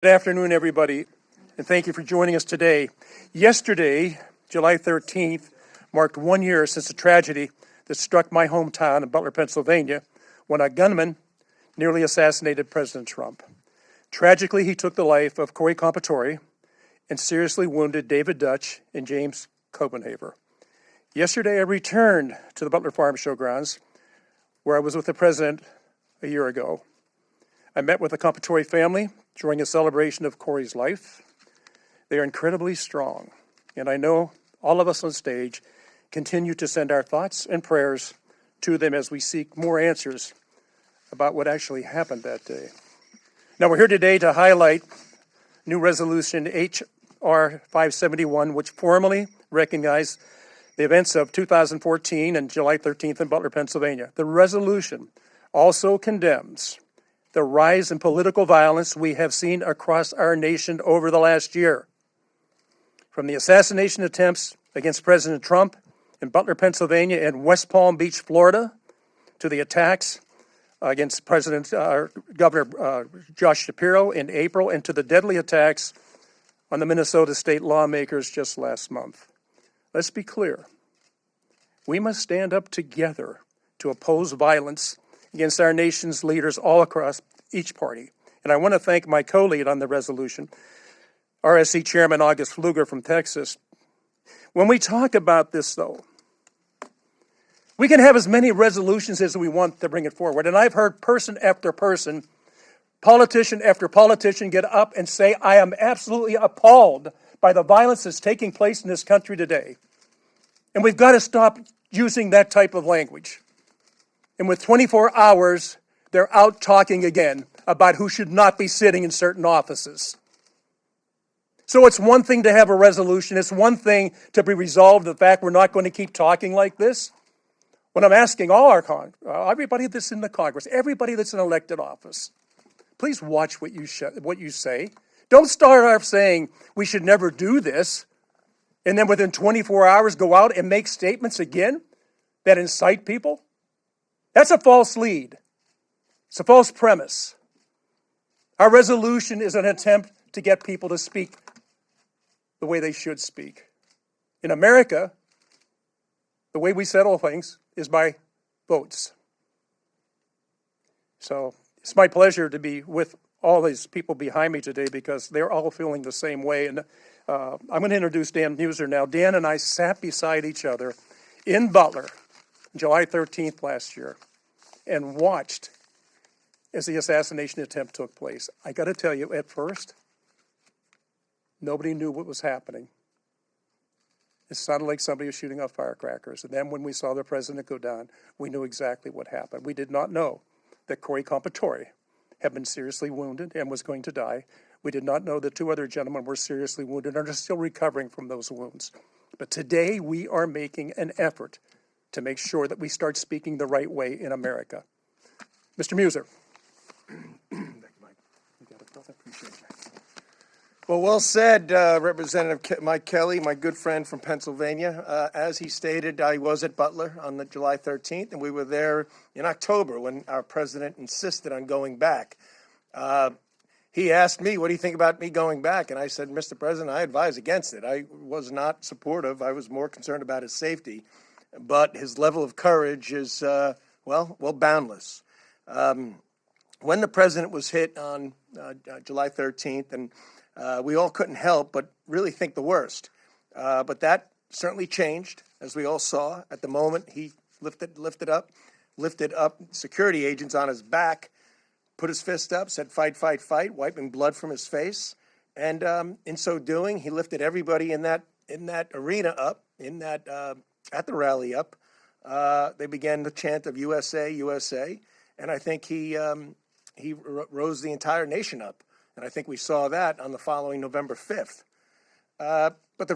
Good afternoon, everybody, and thank you for joining us today. Yesterday, July 13th, marked 1 year since the tragedy that struck my hometown of Butler, Pennsylvania, when a gunman nearly assassinated President Trump. Tragically, he took the life of Corey Compatore and seriously wounded David Dutch and James Copenhaver. Yesterday, I returned to the Butler Farm Showgrounds, where I was with the president a year ago. I met with the Compatore family during a celebration of Corey's life. They are incredibly strong, and I know all of us on stage continue to send our thoughts and prayers to them as we seek more answers about what actually happened that day. Now, we're here today to highlight new resolution H.R. 571, which formally recognized the events of 2014 and July 13th in Butler, Pennsylvania. The resolution also condemns the rise in political violence we have seen across our nation over the last year. From the assassination attempts against President Trump in Butler, Pennsylvania, and West Palm Beach, Florida, to the attacks against Governor Josh Shapiro in April, and to the deadly attacks on the Minnesota state lawmakers just last month. Let's be clear. We must stand up together to oppose violence against our nation's leaders all across each party. And I want to thank my co-lead on the resolution, RSC Chairman August Pfluger from Texas. When we talk about this, though, we can have as many resolutions as we want to bring it forward. And I've heard person after person, politician after politician get up and say, I am absolutely appalled by the violence that's taking place in this country today. And we've got to stop using that type of language. And with 24 hours, they're out talking again about who should not be sitting in certain offices. So it's one thing to have a resolution. It's one thing to be resolved, the fact we're not going to keep talking like this. When I'm asking all our everybody that's in the Congress, everybody that's in elected office, please watch what you say. Don't start off saying we should never do this, and then within 24 hours go out and make statements again that incite people. That's a false lead. It's a false premise. Our resolution is an attempt to get people to speak the way they should speak. In America, the way we settle things is by votes. So it's my pleasure to be with all these people behind me today because they're all feeling the same way. And I'm going to introduce Dan Muser now. Dan and I sat beside each other in Butler July 13th last year and watched as the assassination attempt took place. I got to tell you, at first, nobody knew what was happening. It sounded like somebody was shooting off firecrackers. And then when we saw the president go down, we knew exactly what happened. We did not know that Corey Compatore had been seriously wounded and was going to die. We did not know that two other gentlemen were seriously wounded and are still recovering from those wounds. But today we are making an effort to make sure that we start speaking the right way in America. Mr. Muser. Well said, Representative Mike Kelly, my good friend from Pennsylvania. As he stated, I was at Butler on the July 13th, and we were there in October when our president insisted on going back. He asked me, what do you think about me going back? And I said, Mr. President, I advise against it. I was not supportive. I was more concerned about his safety. But his level of courage is, boundless. When the president was hit on July 13th, and we all couldn't help but really think the worst. But that certainly changed, as we all saw. At the moment, he lifted up security agents on his back, put his fist up, said, fight, fight, fight, wiping blood from his face. And in so doing, he lifted everybody in that arena up, at the rally up. They began the chant of USA, USA. And I think he rose the entire nation up. And I think we saw that on the following November 5th. But the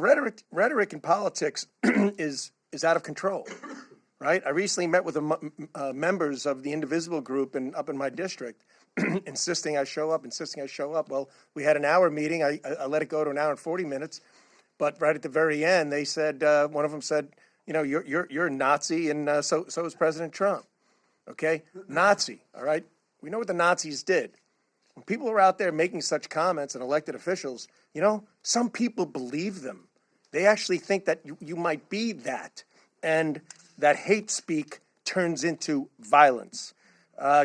rhetoric in politics is out of control, right? I recently met with the members of the Indivisible group up in my district, insisting I show up. Well, we had an hour meeting. I let it go to an hour and 40 minutes. But right at the very end, they said, one of them said, you're a Nazi, and so is President Trump. Okay? Nazi, all right? We know what the Nazis did. when people are out there making such comments and elected officials, some people believe them. They actually think that you might be that, and that hate speak turns into violence.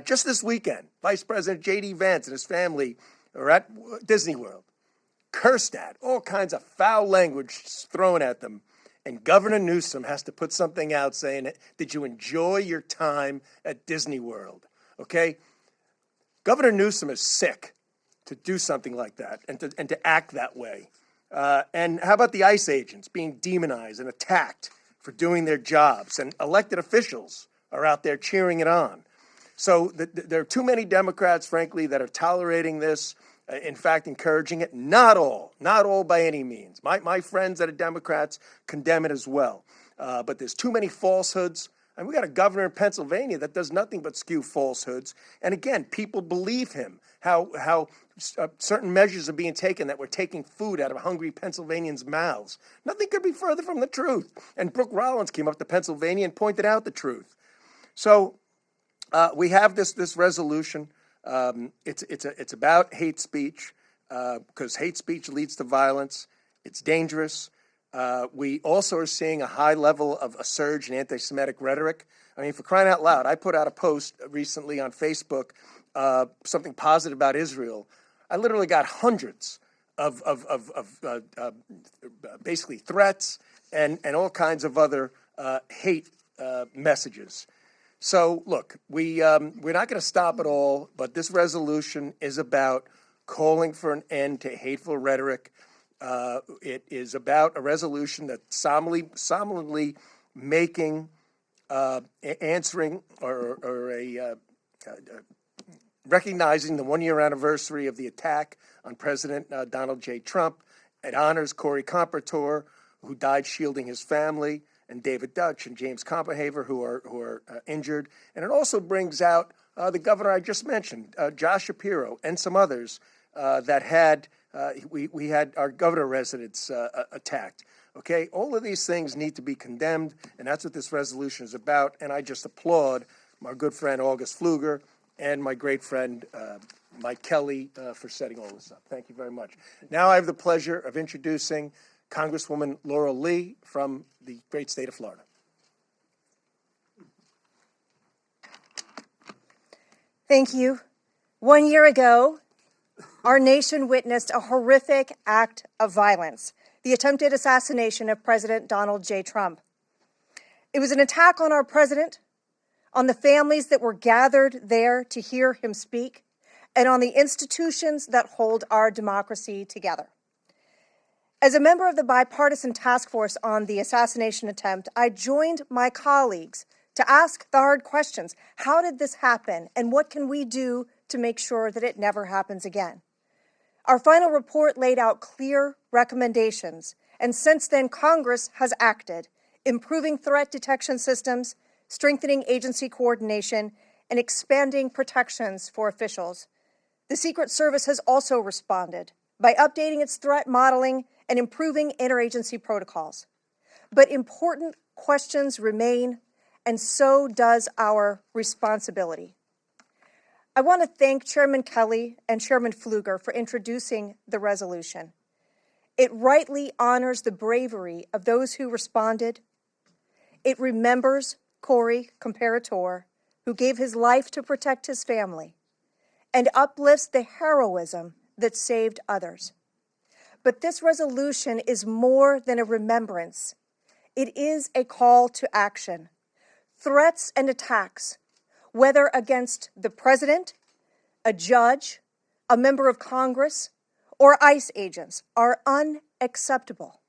Just this weekend, Vice President J.D. Vance and his family are at Disney World, cursed at, all kinds of foul language thrown at them. And Governor Newsom has to put something out saying, did you enjoy your time at Disney World? Okay? Governor Newsom is sick to do something like that and to act that way. And how about the ICE agents being demonized and attacked for doing their jobs? And elected officials are out there cheering it on. So there are too many Democrats, frankly, that are tolerating this. In fact, encouraging it. Not all by any means. My friends that are Democrats condemn it as well. But there's too many falsehoods. And we got a governor in Pennsylvania that does nothing but spew falsehoods. And again, people believe him. How certain measures are being taken that we're taking food out of hungry Pennsylvanians' mouths. Nothing could be further from the truth. And Brooke Rollins came up to Pennsylvania and pointed out the truth. So we have this resolution. It's about hate speech because hate speech leads to violence. It's dangerous. We also are seeing a high level of a surge in anti-Semitic rhetoric. I mean, for crying out loud, I put out a post recently on Facebook, something positive about Israel. I literally got hundreds of basically threats and all kinds of other hate messages. So, look, we're not going to stop it all, but this resolution is about calling for an end to hateful rhetoric. It is about a resolution that solemnly making, answering or recognizing the one-year anniversary of the attack on President Donald J. Trump. It honors Corey Compertor, who died shielding his family, and David Dutch and James Comperhaver, who are injured. And it also brings out the governor I just mentioned, Josh Shapiro, and some others that had, we had our governor residence attacked. Okay, all of these things need to be condemned, and that's what this resolution is about. And I just applaud my good friend August Pfluger and my great friend Mike Kelly for setting all this up. Thank you very much. Now I have the pleasure of introducing Congresswoman Laurel Lee from the great state of Florida. Thank you. 1 year ago, our nation witnessed a horrific act of violence, the attempted assassination of President Donald J. Trump. It was an attack on our president, on the families that were gathered there to hear him speak, and on the institutions that hold our democracy together. As a member of the bipartisan task force on the assassination attempt, I joined my colleagues to ask the hard questions. How did this happen, and what can we do to make sure that it never happens again? Our final report laid out clear recommendations, and since then, Congress has acted, improving threat detection systems, strengthening agency coordination, and expanding protections for officials. The Secret Service has also responded by updating its threat modeling and improving interagency protocols. But important questions remain, and so does our responsibility. I want to thank Chairman Kelly and Chairman Pfluger for introducing the resolution. It rightly honors the bravery of those who responded. It remembers Corey Comparator, who gave his life to protect his family, and uplifts the heroism that saved others. But this resolution is more than a remembrance. It is a call to action. Threats and attacks, whether against the president, a judge, a member of Congress, or ICE agents, are unacceptable.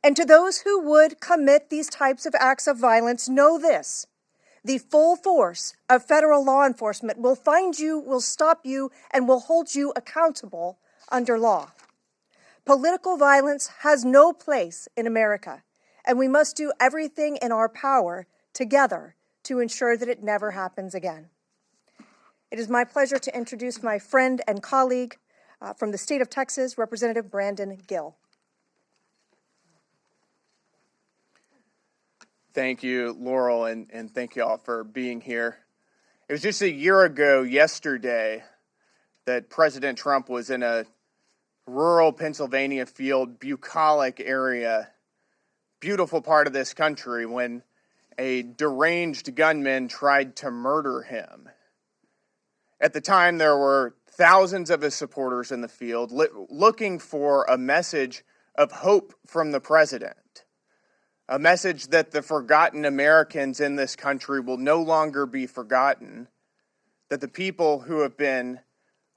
And to those who would commit these types of acts of violence, know this: the full force of federal law enforcement will find you, will stop you, and will hold you accountable under law. Political violence has no place in America, and we must do everything in our power together to ensure that it never happens again. It is my pleasure to introduce my friend and colleague from the state of Texas, Representative Brandon Gill. Thank you, Laurel, and thank you all for being here. It was just a year ago yesterday that President Trump was in a rural Pennsylvania field, bucolic area, beautiful part of this country, when a deranged gunman tried to murder him. At the time, there were thousands of his supporters in the field looking for a message of hope from the president, a message that the forgotten Americans in this country will no longer be forgotten, that the people who have been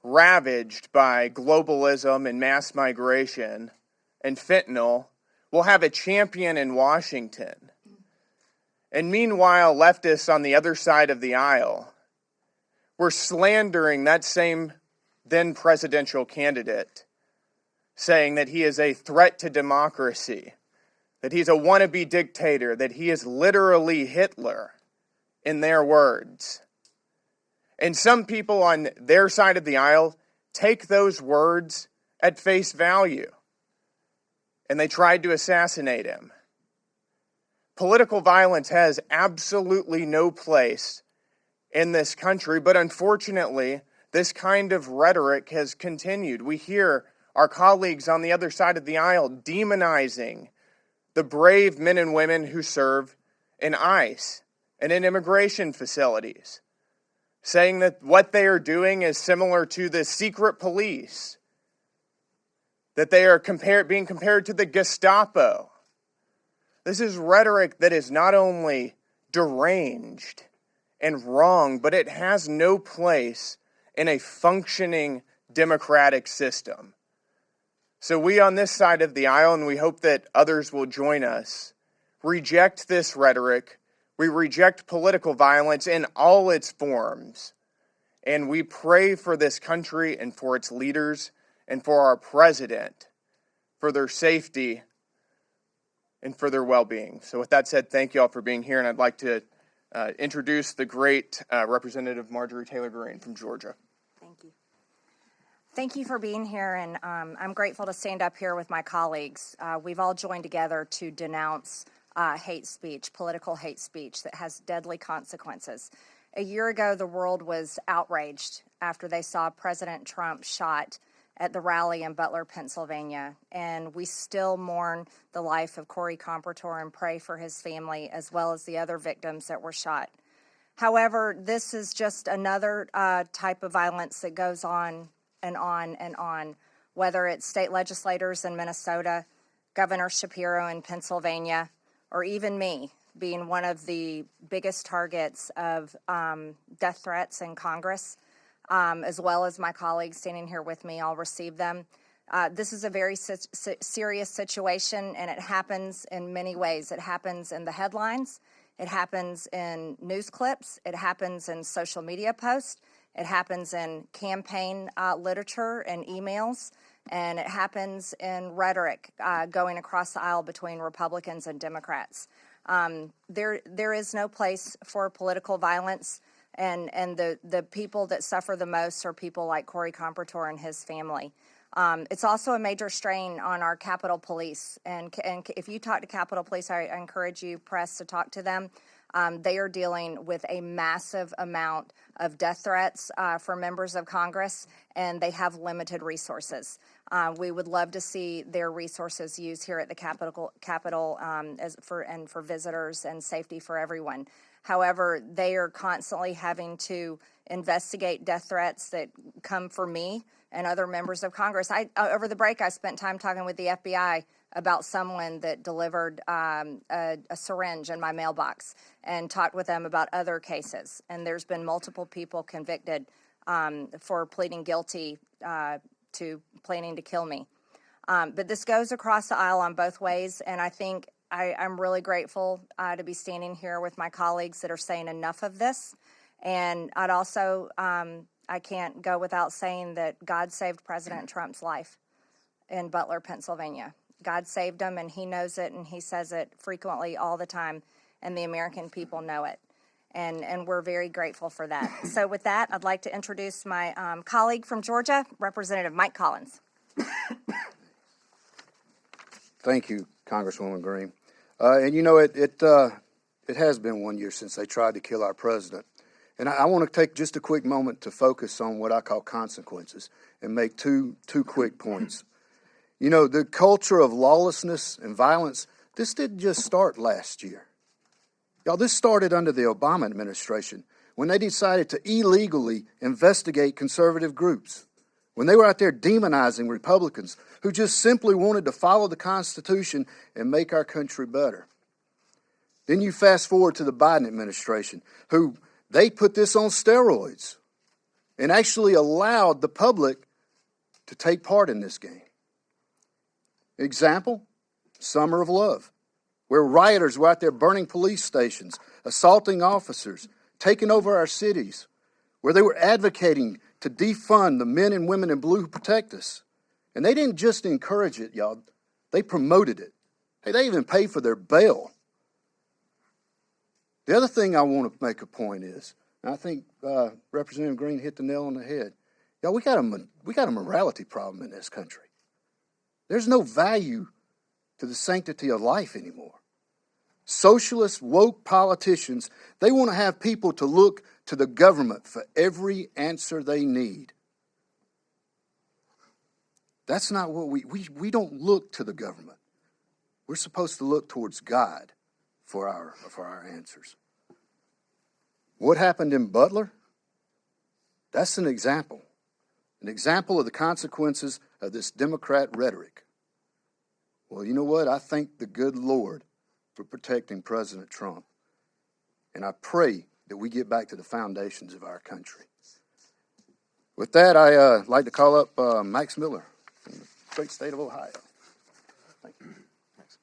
ravaged by globalism and mass migration and fentanyl will have a champion in Washington. And meanwhile, leftists on the other side of the aisle were slandering that same then presidential candidate, saying that he is a threat to democracy, that he's a wannabe dictator, that he is literally Hitler, in their words. And some people on their side of the aisle take those words at face value, and they tried to assassinate him. Political violence has absolutely no place in this country, but unfortunately, this kind of rhetoric has continued. We hear our colleagues on the other side of the aisle demonizing the brave men and women who serve in ICE and in immigration facilities, saying that what they are doing is similar to the secret police, that they are being compared to the Gestapo. This is rhetoric that is not only deranged and wrong, but it has no place in a functioning democratic system. So we on this side of the aisle, and we hope that others will join us, reject this rhetoric. We reject political violence in all its forms. And we pray for this country and for its leaders and for our president, for their safety and for their well-being. So with that said, thank you all for being here, and I'd like to introduce the great Representative Marjorie Taylor Greene from Georgia. Thank you. Thank you for being here, and I'm grateful to stand up here with my colleagues. We've all joined together to denounce hate speech, political hate speech that has deadly consequences. A year ago, the world was outraged after they saw President Trump shot at the rally in Butler, Pennsylvania, and we still mourn the life of Corey Compertor and pray for his family as well as the other victims that were shot. However, this is just another type of violence that goes on and on and on, whether it's state legislators in Minnesota, Governor Shapiro in Pennsylvania, or even me being one of the biggest targets of death threats in Congress. As well as my colleagues standing here with me, I'll receive them. This is a very serious situation, and it happens in many ways. It happens in the headlines. It happens in news clips. It happens in social media posts. It happens in campaign literature and emails. And it happens in rhetoric going across the aisle between Republicans and Democrats. There is no place for political violence. And the people that suffer the most are people like Corey Compertor and his family. It's also a major strain on our Capitol Police. And if you talk to Capitol Police, I encourage you, press, to talk to them. They are dealing with a massive amount of death threats for members of Congress, and they have limited resources. We would love to see their resources used here at the Capitol for visitors and safety for everyone. However, they are constantly having to investigate death threats that come for me and other members of Congress. Over the break, I spent time talking with the FBI about someone that delivered a syringe in my mailbox and talked with them about other cases. And there's been multiple people convicted for pleading guilty to planning to kill me. But this goes across the aisle on both ways, and I think I'm really grateful to be standing here with my colleagues that are saying enough of this. And I'd also, I can't go without saying that God saved President Trump's life in Butler, Pennsylvania. God saved him, and he knows it, and he says it frequently all the time, and the American people know it. And we're very grateful for that. So with that, I'd like to introduce my colleague from Georgia, Representative Mike Collins. Thank you, Congresswoman Greene. And you know, it has been 1 year since they tried to kill our president. And I want to take just a quick moment to focus on what I call consequences and make two quick points. You know, the culture of lawlessness and violence, this didn't just start last year. Y'all, this started under the Obama administration when they decided to illegally investigate conservative groups, when they were out there demonizing Republicans who just simply wanted to follow the Constitution and make our country better. Then you fast forward to the Biden administration, who they put this on steroids and actually allowed the public to take part in this game. Example, Summer of Love, where rioters were out there burning police stations, assaulting officers, taking over our cities, where they were advocating to defund the men and women in blue who protect us. And they didn't just encourage it, y'all. They promoted it. Hey, they even paid for their bail. The other thing I want to make a point is, and I think Representative Green hit the nail on the head, y'all, we got a morality problem in this country. There's no value to the sanctity of life anymore. Socialist, woke politicians, they want to have people to look to the government for every answer they need. That's not what we don't look to the government. We're supposed to look towards God for our answers. What happened in Butler? That's an example of the consequences of this Democrat rhetoric. Well, you know what? I thank the good Lord for protecting President Trump. And I pray that we get back to the foundations of our country. With that, I'd like to call up Max Miller from the great state of Ohio. Thank you. Thanks.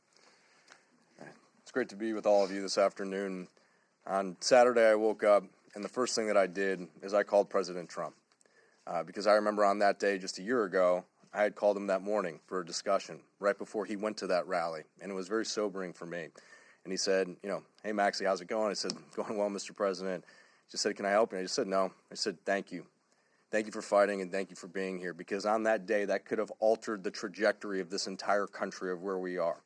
It's great to be with all of you this afternoon. On Saturday, I woke up, and the first thing that I did is I called President Trump. Because I remember on that day just a year ago, I had called him that morning for a discussion right before he went to that rally, and it was very sobering for me. And he said, hey, Maxie, how's it going? I said, going well, Mr. President. He just said, can I help you? And I just said, no. I said, thank you. Thank you for fighting, and thank you for being here, because on that day, that could have altered the trajectory of this entire country of where we are.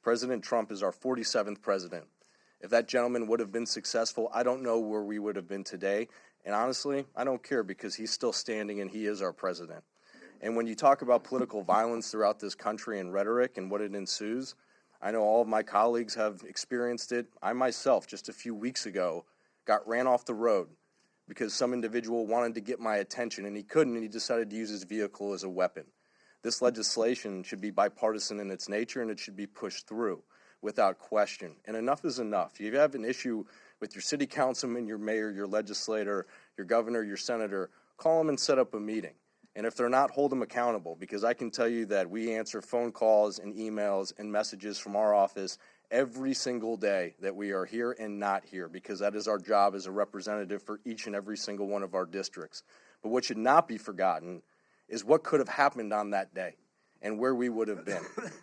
President Trump is our 47th president. If that gentleman would have been successful, I don't know where we would have been today. And honestly, I don't care, because he's still standing and he is our president. And when you talk about political violence throughout this country and rhetoric and what it ensues, I know all of my colleagues have experienced it. I myself, just a few weeks ago, got ran off the road because some individual wanted to get my attention, and he couldn't, and he decided to use his vehicle as a weapon. This legislation should be bipartisan in its nature, and it should be pushed through without question. And enough is enough. If you have an issue with your city councilman, your mayor, your legislator, your governor, your senator, call them and set up a meeting. And if they're not, hold them accountable, because I can tell you that we answer phone calls and emails and messages from our office every single day that we are here and not here, because that is our job as a representative for each and every single one of our districts. But what should not be forgotten is what could have happened on that day and where we would have been.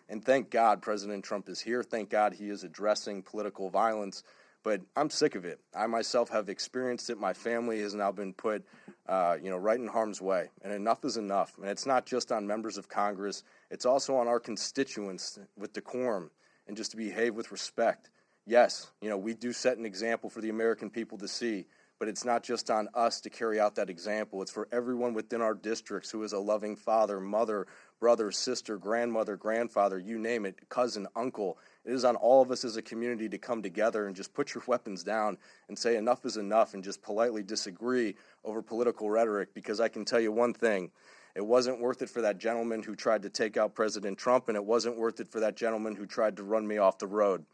And thank God President Trump is here. Thank God he is addressing political violence. But I'm sick of it. I myself have experienced it. My family has now been put, right in harm's way. And enough is enough. And it's not just on members of Congress. It's also on our constituents with decorum and just to behave with respect. Yes, we do set an example for the American people to see. But it's not just on us to carry out that example. It's for everyone within our districts who is a loving father, mother, brother, sister, grandmother, grandfather, you name it, cousin, uncle. It is on all of us as a community to come together and just put your weapons down and say enough is enough and just politely disagree over political rhetoric, because I can tell you one thing. It wasn't worth it for that gentleman who tried to take out President Trump, and it wasn't worth it for that gentleman who tried to run me off the road.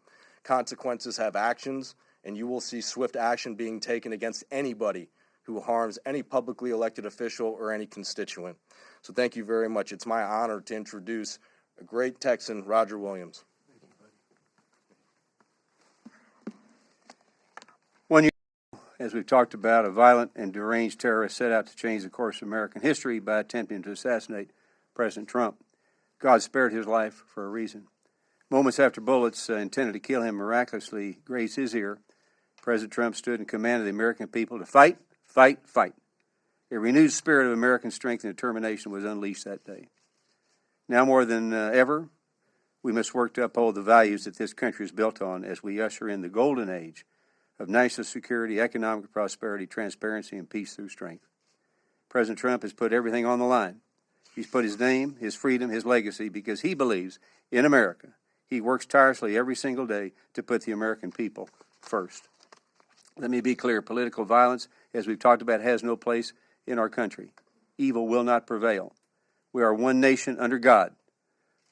Consequences have actions, and you will see swift action being taken against anybody who harms any publicly elected official or any constituent. So thank you very much. It's my honor to introduce a great Texan, Roger Williams. 1 year ago, as we've talked about, a violent and deranged terrorist set out to change the course of American history by attempting to assassinate President Trump. God spared his life for a reason. Moments after bullets intended to kill him miraculously grazed his ear, President Trump stood in command of the American people to fight, fight, fight. A renewed spirit of American strength and determination was unleashed that day. Now more than ever, we must work to uphold the values that this country is built on as we usher in the golden age of national security, economic prosperity, transparency, and peace through strength. President Trump has put everything on the line. He's put his name, his freedom, his legacy, because he believes in America. He works tirelessly every single day to put the American people first. Let me be clear. Political violence, as we've talked about, has no place in our country. Evil will not prevail. We are one nation under God.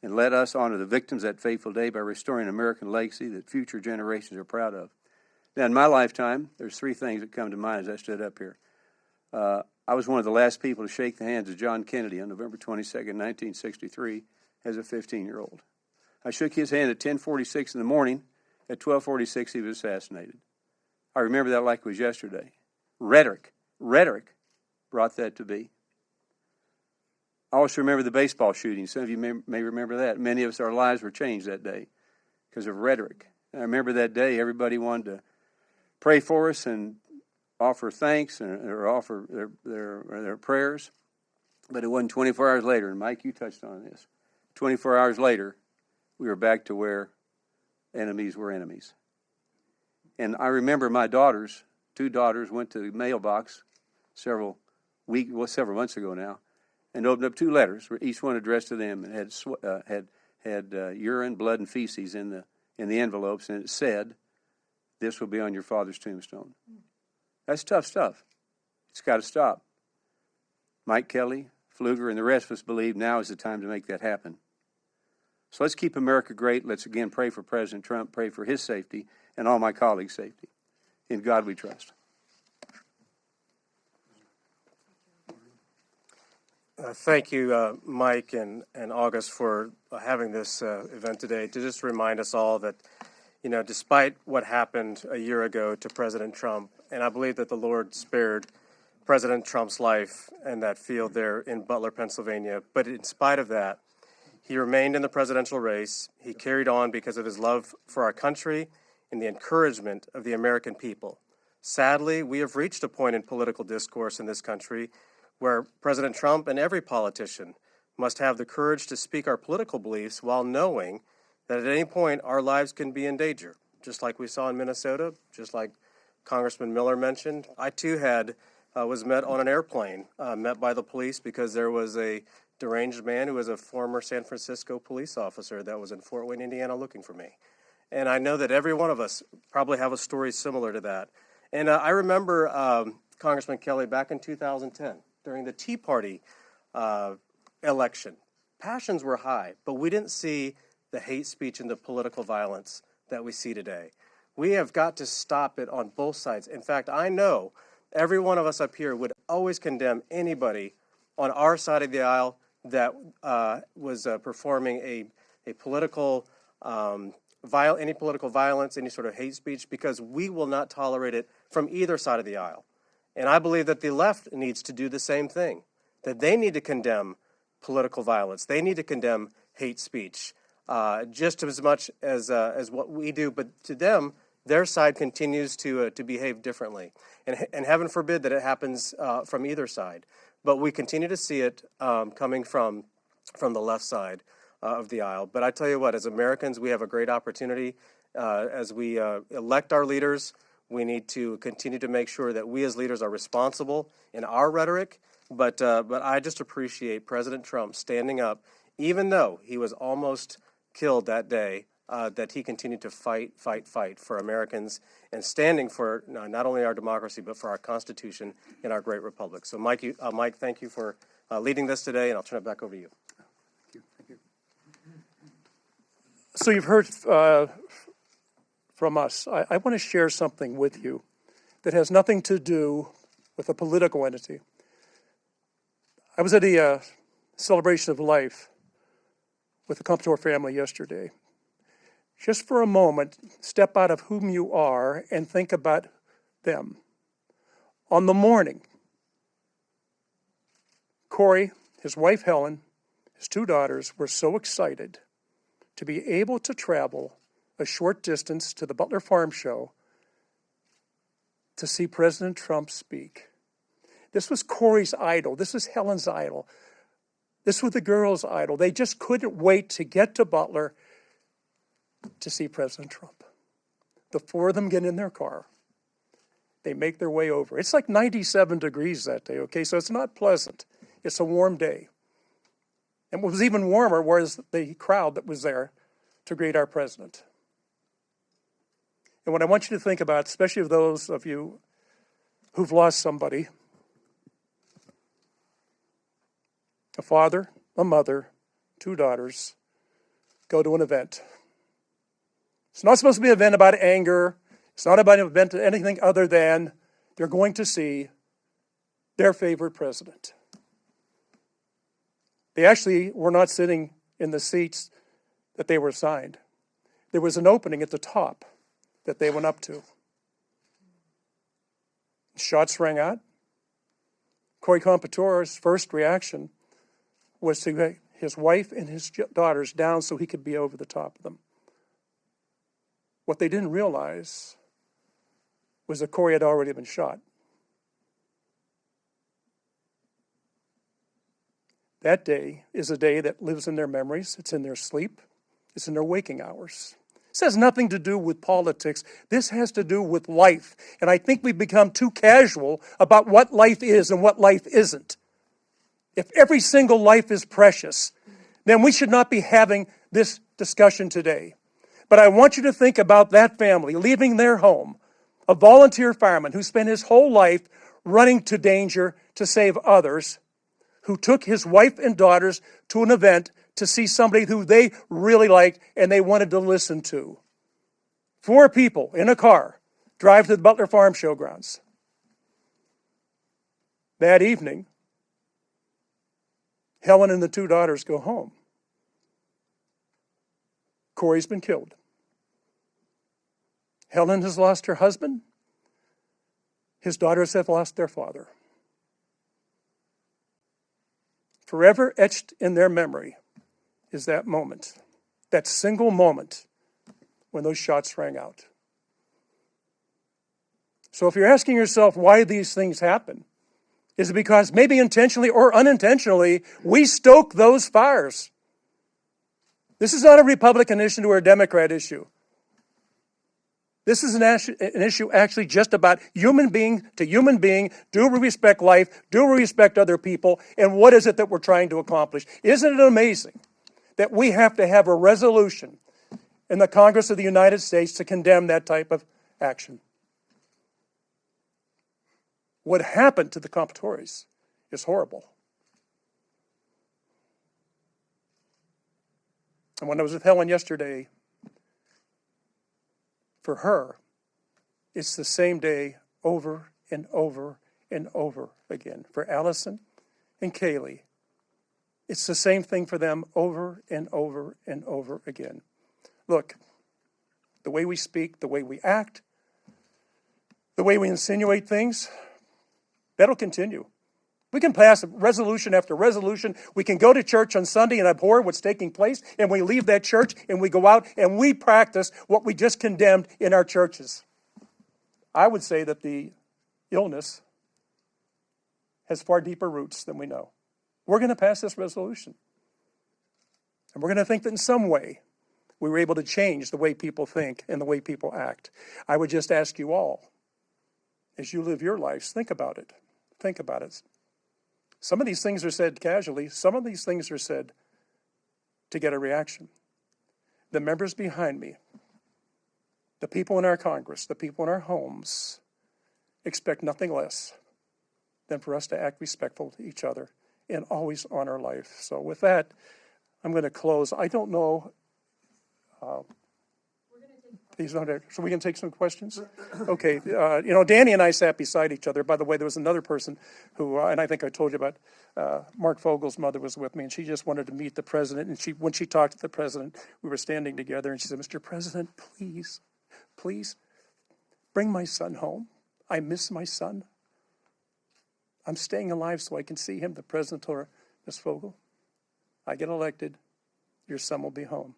And let us honor the victims that fateful day by restoring an American legacy that future generations are proud of. Now, in my lifetime, there's three things that come to mind as I stood up here. I was one of the last people to shake the hands of John Kennedy on November 22nd, 1963, as a 15-year-old. I shook his hand at 10:46 in the morning. At 12:46, he was assassinated. I remember that like it was yesterday. Rhetoric brought that to be. I also remember the baseball shooting. Some of you may remember that. Many of us, our lives were changed that day because of rhetoric. And I remember that day everybody wanted to pray for us and offer thanks or offer their prayers. But it wasn't 24 hours later, and Mike, you touched on this. 24 hours later, we were back to where enemies were enemies. And I remember my two daughters, went to the mailbox several months ago now, and opened up two letters, each one addressed to them, and had urine, blood, and feces in the envelopes, and it said, "This will be on your father's tombstone." That's tough stuff. It's got to stop. Mike Kelly, Pfluger, and the rest of us believe now is the time to make that happen. So let's keep America great. Let's again pray for President Trump, pray for his safety, and all my colleagues' safety. In God we trust. Thank you, Mike and August, for having this event today to just remind us all that, despite what happened a year ago to President Trump, and I believe that the Lord spared President Trump's life in that field there in Butler, Pennsylvania, but in spite of that, he remained in the presidential race. He carried on because of his love for our country and the encouragement of the American people. Sadly, we have reached a point in political discourse in this country where President Trump and every politician must have the courage to speak our political beliefs while knowing that at any point our lives can be in danger, just like we saw in Minnesota, just like Congressman Miller mentioned. I too was met on an airplane, met by the police because there was a deranged man who was a former San Francisco police officer that was in Fort Wayne, Indiana, looking for me. And I know that every one of us probably have a story similar to that. And I remember Congressman Kelly back in 2010 during the Tea Party election. Passions were high, but we didn't see the hate speech and the political violence that we see today. We have got to stop it on both sides. In fact, I know every one of us up here would always condemn anybody on our side of the aisle that was performing a political any political violence, any sort of hate speech, because we will not tolerate it from either side of the aisle. And I believe that the left needs to do the same thing, that they need to condemn political violence. They need to condemn hate speech just as much as what we do. But to them, their side continues to behave differently. And heaven forbid that it happens from either side. But we continue to see it coming from the left side of the aisle. But I tell you what, as Americans, we have a great opportunity as we elect our leaders. We need to continue to make sure that we as leaders are responsible in our rhetoric. But I just appreciate President Trump standing up, even though he was almost killed that day, that he continued to fight for Americans and standing for not only our democracy, but for our Constitution and our great republic. So, Mike, thank you for leading this today, and I'll turn it back over to you. Thank you. So you've heard from us. I want to share something with you that has nothing to do with a political entity. I was at a celebration of life with the Comptor family yesterday. Just for a moment, step out of whom you are and think about them. On the morning, Corey, his wife Helen, his two daughters were so excited to be able to travel a short distance to the Butler Farm Show to see President Trump speak. This was Corey's idol. This is Helen's idol. This was the girls' idol. They just couldn't wait to get to Butler to see President Trump. The four of them get in their car, They make their way over. It's like 97 degrees that day, okay? So it's not pleasant. It's a warm day. And what was even warmer was the crowd that was there to greet our president. And what I want you to think about, especially of those of you who've lost somebody, a father, a mother, 2 daughters, go to an event. It's not supposed to be an event about anger. It's not about an event anything other than they're going to see their favorite president. They actually were not sitting in the seats that they were assigned. There was an opening at the top that they went up to. Shots rang out. Corey Compatore's first reaction was to get his wife and his daughters down so he could be over the top of them. What they didn't realize was that Corey had already been shot. That day is a day that lives in their memories. It's in their sleep. It's in their waking hours. This has nothing to do with politics. This has to do with life. And I think we've become too casual about what life is and what life isn't. If every single life is precious, then we should not be having this discussion today. But I want you to think about that family leaving their home, a volunteer fireman who spent his whole life running to danger to save others, who took his wife and daughters to an event to see somebody who they really liked and they wanted to listen to. 4 people in a car drive to the Butler Farm Showgrounds. That evening, Helen and the 2 daughters go home. Corey's been killed. Helen has lost her husband. His daughters have lost their father. Forever etched in their memory is that moment, that single moment when those shots rang out. So if you're asking yourself why these things happen, is it because maybe intentionally or unintentionally we stoke those fires? This is not a Republican issue or a Democrat issue. This is an issue actually just about human being to human being. Do we respect life? Do we respect other people? And what is it that we're trying to accomplish? Isn't it amazing that we have to have a resolution in the Congress of the United States to condemn that type of action? What happened to the Compatores is horrible. And when I was with Helen yesterday, for her, it's the same day over and over and over again. For Allison and Kaylee, it's the same thing for them over and over and over again. Look, the way we speak, the way we act, the way we insinuate things, that'll continue. We can pass resolution after resolution. We can go to church on Sunday and abhor what's taking place, and we leave that church and we go out and we practice what we just condemned in our churches. I would say that the illness has far deeper roots than we know. We're going to pass this resolution. And we're going to think that in some way we were able to change the way people think and the way people act. I would just ask you all, as you live your lives, think about it. Think about it. Some of these things are said casually. Some of these things are said to get a reaction. The members behind me, the people in our Congress, the people in our homes, expect nothing less than for us to act respectful to each other and always honor life. So with that, I'm going to close. I don't know. So we can take some questions? Okay. Danny and I sat beside each other. By the way, there was another person who, and I think I told you about, Mark Fogel's mother was with me, and she just wanted to meet the president. And when she talked to the president, we were standing together, and she said, "Mr. President, please bring my son home. I miss my son. I'm staying alive so I can see him." The president told her, "Ms. Fogel, I get elected, your son will be home."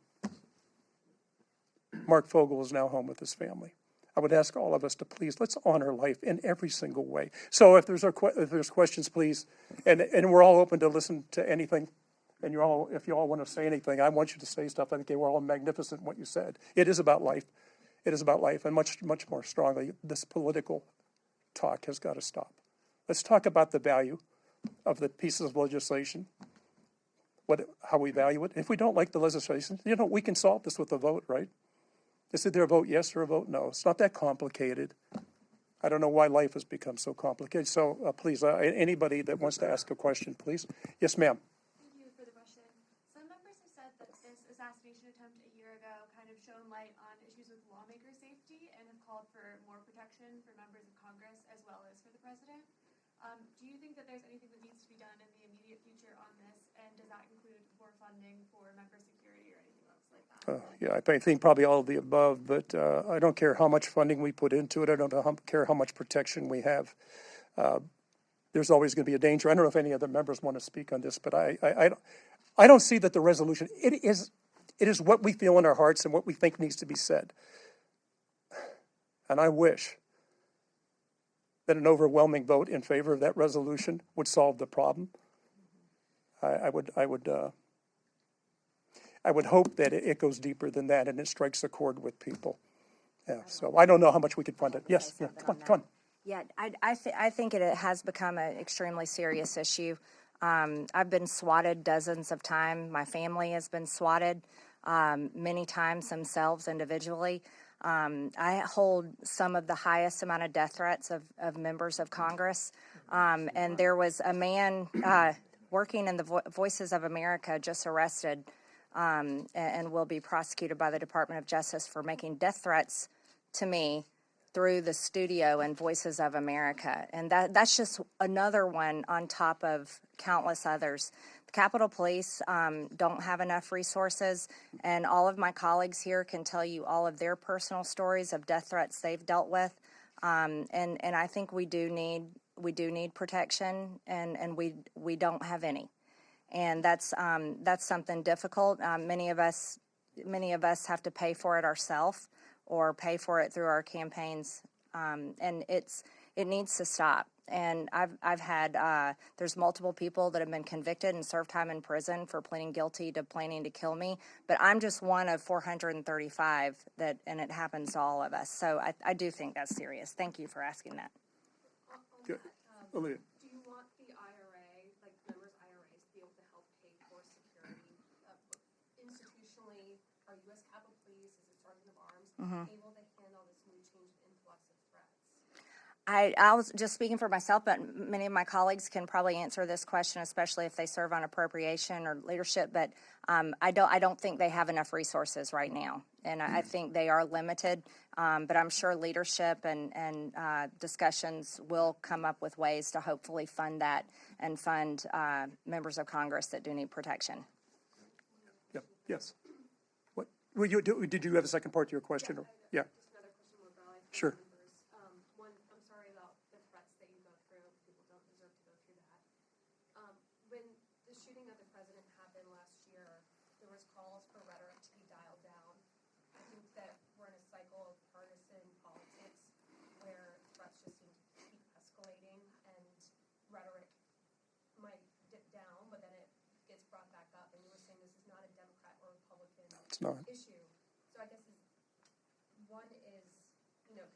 Mark Fogel is now home with his family. I would ask all of us to please, let's honor life in every single way. So if there's questions, please, and we're all open to listen to anything. And if you all want to say anything, I want you to say stuff. I think they were all magnificent in what you said. It is about life. It is about life, and much, much more strongly, this political talk has got to stop. Let's talk about the value of the pieces of legislation, how we value it. If we don't like the legislation, we can solve this with a vote, right? Is it either a vote yes or a vote no? It's not that complicated. I don't know why life has become so complicated. So please, anybody that wants to ask a question, please. Yes, ma'am. Thank you for the question. Some members have said that this assassination attempt a year ago kind of shone light on issues with lawmaker safety and have called for more protection for members of Congress as well as for the president. Do you think that there's anything that needs to be done in the immediate future on this, and does that include more funding for member security or anything else like that? Yeah, I think probably all of the above, but I don't care how much funding we put into it. I don't care how much protection we have. There's always going to be a danger. I don't know if any other members want to speak on this, but I don't see that the resolution, it is what we feel in our hearts and what we think needs to be said. And I wish that an overwhelming vote in favor of that resolution would solve the problem. I would hope that it goes deeper than that and it strikes a chord with people. Yeah. So I don't know how much we could fund it. Yes. Yeah. Come on. Yeah, I think it has become an extremely serious issue. I've been swatted dozens of times. My family has been swatted many times themselves individually. I hold some of the highest amount of death threats of members of Congress. And there was a man working in the Voices of America just arrested and will be prosecuted by the Department of Justice for making death threats to me through the studio and Voices of America. And that's just another one on top of countless others. The Capitol Police don't have enough resources, and all of my colleagues here can tell you all of their personal stories of death threats they've dealt with. And I think we do need protection, and we don't have any. And that's something difficult. Many of us have to pay for it ourselves or pay for it through our campaigns, and it needs to stop. And I've had there's multiple people that have been convicted and served time in prison for pleading guilty to planning to kill me, but I'm just one of 435 and it happens to all of us. So I do think that's serious. Thank you for asking that. Good. Olivia. Do you want the IRA, like members' IRAs, to be able to help pay for security? Institutionally, are U.S. Capitol Police, as a sergeant of arms, able to handle this new change in influx of threats? I was just speaking for myself, but many of my colleagues can probably answer this question, especially if they serve on appropriation or leadership. But I don't think they have enough resources right now, and I think they are limited. But I'm sure leadership and discussions will come up with ways to hopefully fund that and fund members of Congress that do need protection. Yeah. Yes. What? Did you have a second part to your question? Yeah. Just another question more broadly. Sure. One, I'm sorry about the threats that you go through. People don't deserve to go through that. When the shooting of the president happened last year, there was calls for rhetoric to be dialed down. I think that we're in a cycle of partisan politics where threats just seem to keep escalating and rhetoric might dip down, but then it gets brought back up. And you were saying this is not a Democrat or Republican issue. So I guess one is,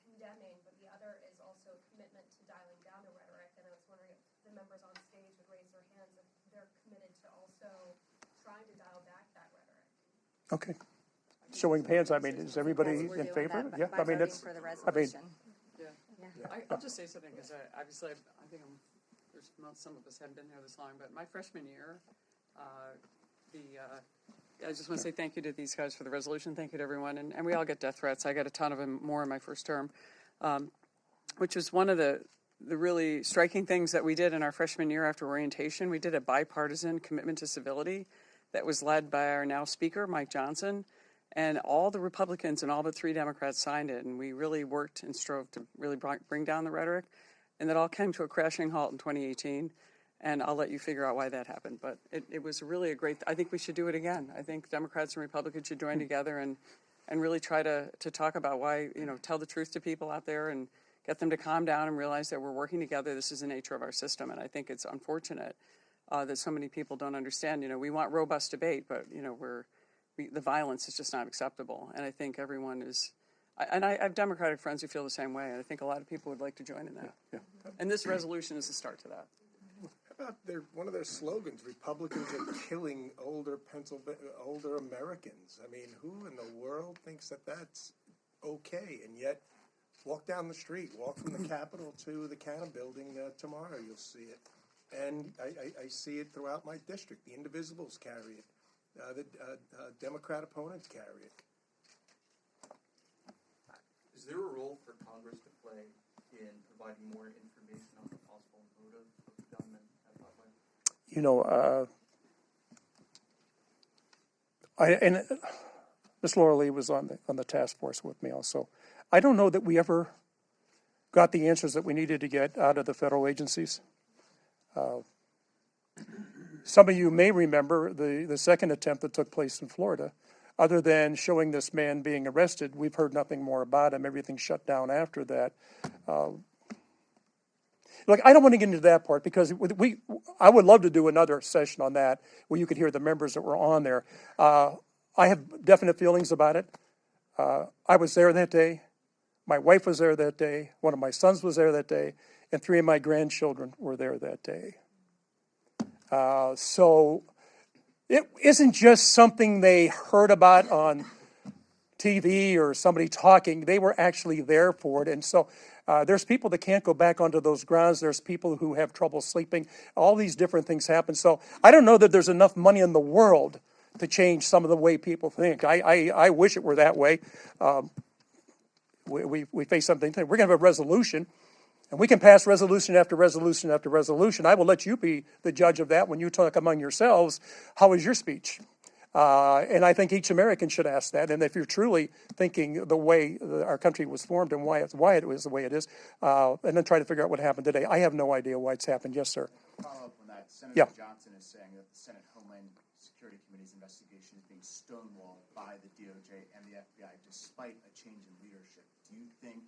condemning, but the other is also a commitment to dialing down the rhetoric. And I was wondering if the members on stage would raise their hands if they're committed to also trying to dial back that rhetoric. Okay. Showing hands. I mean, is everybody in favor? Yeah. I mean, that's. For the I mean, resolution. I'll just say something because obviously I think some of us haven't been here this long, but my freshman year, I just want to say thank you to these guys for the resolution. Thank you to everyone. And we all get death threats. I got a ton of them more in my first term, which was one of the really striking things that we did in our freshman year after orientation. We did a bipartisan commitment to civility that was led by our now speaker, Mike Johnson, and all the Republicans and all but 3 Democrats signed it. And we really worked and strove to really bring down the rhetoric. And that all came to a crashing halt in 2018. And I'll let you figure out why that happened. But it was really I think we should do it again. I think Democrats and Republicans should join together and really try to talk about why, tell the truth to people out there and get them to calm down and realize that we're working together. This is the nature of our system. And I think it's unfortunate that so many people don't understand. We want robust debate, but, the violence is just not acceptable. And I think everyone is I have Democratic friends who feel the same way, and I think a lot of people would like to join in that. Yeah. And this resolution is the start to that. How about one of their slogans, Republicans are killing older Americans? I mean, who in the world thinks that that's okay? And yet, walk down the street, walk from the Capitol to the Cannon Building tomorrow, you'll see it. And I see it throughout my district. The Indivisibles carry it. The Democrat opponents carry it. Is there a role for Congress to play in providing more information on the possible motive of the gunman at Butler? You know, and Miss Laura Lee was on the task force with me also. I don't know that we ever got the answers that we needed to get out of the federal agencies. Some of you may remember the second attempt that took place in Florida. Other than showing this man being arrested, we've heard nothing more about him. Everything shut down after that. Look, I don't want to get into that part because I would love to do another session on that where you could hear the members that were on there. I have definite feelings about it. I was there that day. My wife was there that day. One of my sons was there that day. And 3 of my grandchildren were there that day. So it isn't just something they heard about on TV or somebody talking. They were actually there for it. And so there's people that can't go back onto those grounds. There's people who have trouble sleeping. All these different things happen. So I don't know that there's enough money in the world to change some of the way people think. I wish it were that way. We face something. We're going to have a resolution. And we can pass resolution after resolution after resolution. I will let you be the judge of that when you talk among yourselves. How was your speech? And I think each American should ask that. And if you're truly thinking the way our country was formed and why it was the way it is, and then try to figure out what happened today. I have no idea why it's happened. Yes, sir. Follow up on that. Senator Johnson is saying that the Senate Homeland Security Committee's investigation is being stonewalled by the DOJ and the FBI despite a change in leadership. Do you think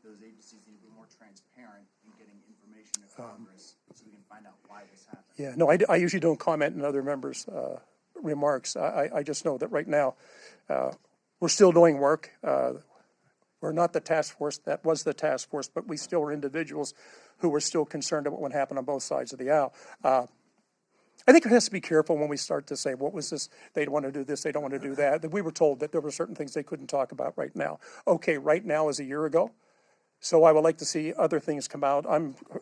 those agencies need to be more transparent in getting information to Congress so we can find out why this happened? Yeah, no, I usually don't comment on other members' remarks. I just know that right now we're still doing work. We're not the task force. That was the task force, but we still are individuals who were still concerned about what happened on both sides of the aisle. I think it has to be careful when we start to say, what was this? They don't want to do this. They don't want to do that. We were told that there were certain things they couldn't talk about right now. Okay, right now is a year ago. So I would like to see other things come out.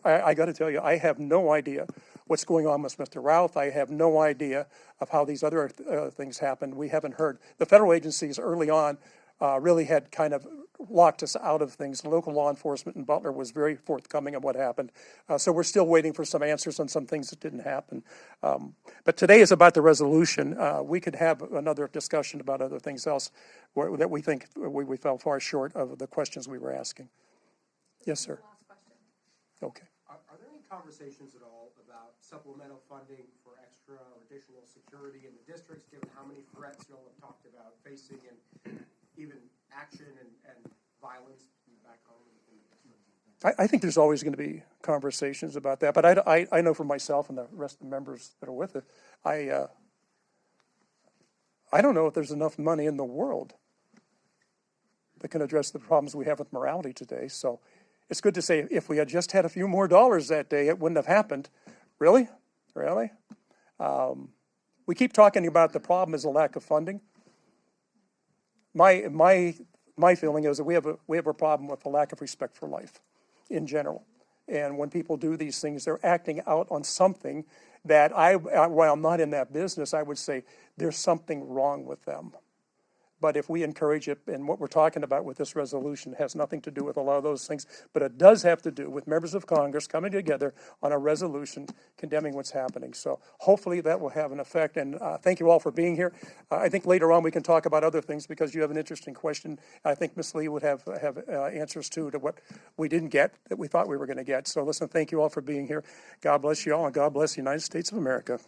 I got to tell you, I have no idea what's going on with Mr. Routh. I have no idea of how these other things happened. We haven't heard. The federal agencies early on really had kind of locked us out of things. Local law enforcement in Butler was very forthcoming of what happened. So we're still waiting for some answers on some things that didn't happen. But today is about the resolution. We could have another discussion about other things else that we think we fell far short of the questions we were asking. Yes, sir. Last question. Okay. Are there any conversations at all about supplemental funding for extra or additional security in the districts, given how many threats you all have talked about facing and even action and violence back home in the district? I think there's always going to be conversations about that, but I know for myself and the rest of the members that are with it, I don't know if there's enough money in the world that can address the problems we have with morality today. So it's good to say if we had just had a few more dollars that day, it wouldn't have happened. Really? Really? We keep talking about the problem is a lack of funding. My feeling is that we have a problem with the lack of respect for life in general. And when people do these things, they're acting out on something that while I'm not in that business, I would say there's something wrong with them. But if we encourage it, and what we're talking about with this resolution has nothing to do with a lot of those things, but it does have to do with members of Congress coming together on a resolution condemning what's happening. So hopefully that will have an effect, and thank you all for being here. I think later on we can talk about other things because you have an interesting question. I think Ms. Lee would have answers to what we didn't get that we thought we were going to get. So listen, thank you all for being here. God bless you all, and God bless the United States of America.